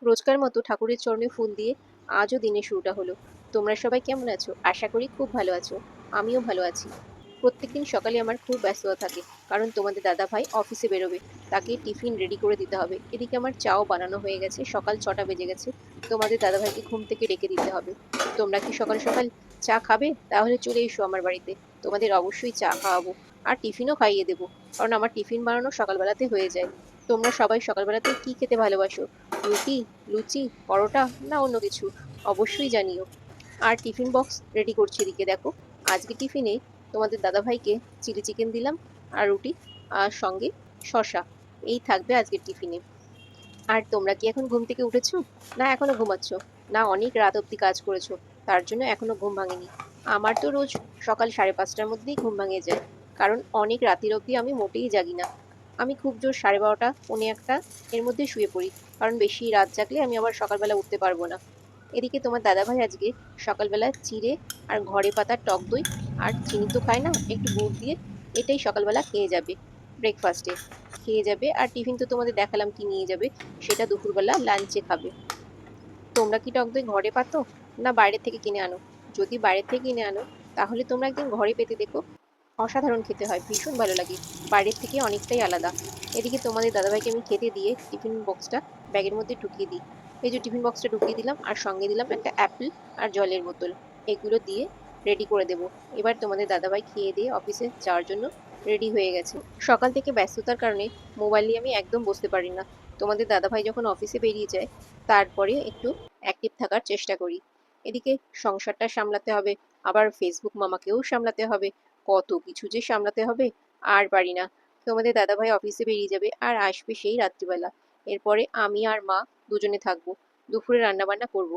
রোজকার মতো ঠাকুরের চরণে ফুল দিয়ে আজও দিনের শুরুটা হলো। তোমরা সবাই কেমন আছো? আশা করি খুব ভালো আছো। আমিও ভালো আছি। প্রত্যেকদিন সকালে আমার খুব ব্যস্ততা থাকে, কারণ তোমাদের দাদা ভাই অফিসে বেরোবে। তাকে টিফিন রেডি করে দিতে হবে। এদিকে আমার চাও বানানো হয়ে গেছে, সকাল 6টা বেজে গেছে। তোমাদের দাদা ভাইকে ঘুম থেকে ডেকে দিতে হবে। তোমরা কি সকাল সকাল চা খাবে? তাহলে চলে এসো আমার বাড়িতে। তোমাদের অবশ্যই চা খাওয়াবো, আর টিফিনও খাইয়ে দেবো, কারণ আমার টিফিন বানানো সকালবেলাতে হয়ে যায়। তোমরা সবাই সকালবেলাতে কি খেতে ভালোবাসো? রুটি, লুচি, পরোটা, না অন্য কিছু? অবশ্যই জানিও। আর টিফিন বক্স রেডি করছি, এদিকে দেখো। আজকে টিফিনে তোমাদের দাদাভাইকে চিলি চিকেন দিলাম, আর রুটি, আর সঙ্গে শসা। এই থাকবে আজকের টিফিনে। আর তোমরা কি এখন ঘুম থেকে উঠেছো, না এখনো ঘুমাচ্ছ? না অনেক রাত অব্দি কাজ করেছো, তার জন্য এখনো ঘুম ভাঙেনি? আমার তো রোজ সকাল 5:30টার মধ্যেই ঘুম ভাঙে যায়, কারণ অনেক রাতের অবধি আমি মোটেই জাগি না। আমি খুব জোর 12:30, পৌনে একটা এর মধ্যে শুয়ে পড়ি, কারণ বেশি রাত জাগলে আমি আবার সকালবেলা উঠতে পারবো না। এদিকে তোমার দাদাভাই আজকে সকালবেলা চিড়ে আর ঘরে পাতা টক দই, আর চিনি তো খায় না, একটু গুড় দিয়ে এটাই সকালবেলা খেয়ে যাবে ব্রেকফাস্টে। খেয়ে যাবে, আর টিফিন তো তোমাদের দেখালাম কি নিয়ে যাবে, সেটা দুপুরবেলা লাঞ্চে খাবে। তোমরা কি টক দই ঘরে পাতো, না বাইরে থেকে কিনে আনো? যদি বাইরে থেকে কিনে আনো, তাহলে তোমরা একদিন ঘরে পেতে দেখো। অসাধারণ খেতে হয়, ভীষণ ভালো লাগে। বাইরের থেকে অনেকটাই আলাদা। এদিকে তোমাদের দাদাভাইকে আমি খেতে দিয়ে টিফিন বক্সটা ব্যাগের মধ্যে ঢুকিয়ে দিই। এই যে টিফিন বক্সটা ঢুকিয়ে দিলাম, আর সঙ্গে দিলাম একটা অ্যাপেল আর জলের বোতল। এগুলো দিয়ে রেডি করে দেবো। এবার তোমাদের দাদাভাই খেয়ে দিয়ে অফিসে যাওয়ার জন্য রেডি হয়ে গেছে। সকাল থেকে ব্যস্ততার কারণে মোবাইল নিয়ে আমি একদম বসতে পারি না। তোমাদের দাদাভাই যখন অফিসে বেরিয়ে যায়, তারপরে একটু অ্যাক্টিভ থাকার চেষ্টা করি। এদিকে সংসারটা সামলাতে হবে, আবার ফেসবুক মামাকেও সামলাতে হবে। কত কিছু যে সামলাতে হবে, আর পারি না। তোমাদের দাদাভাই অফিসে বেরিয়ে যাবে আর আসবে সেই রাত্রিবেলা। এরপরে আমি আর মা দুজনে থাকবো। দুপুরে রান্না বান্না করব।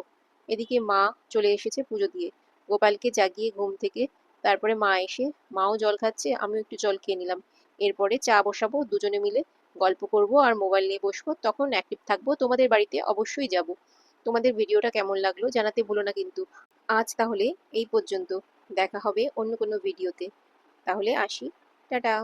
এদিকে মা চলে এসেছে পুজো দিয়ে। গোপালকে জাগিয়ে ঘুম থেকে তারপরে মা এসে, মাও জল খাচ্ছে, আমিও একটু জল খেয়ে নিলাম। এরপরে চা বসাবো, দুজনে মিলে গল্প করব আর মোবাইল নিয়ে বসবো। তখন অ্যাক্টিভ থাকবো, তোমাদের বাড়িতে অবশ্যই যাব। তোমাদের ভিডিওটা কেমন লাগলো জানাতে ভুলো না কিন্তু। আজ তাহলে এই পর্যন্ত। দেখা হবে অন্য কোনো ভিডিওতে। তাহলে আসি। টাটা।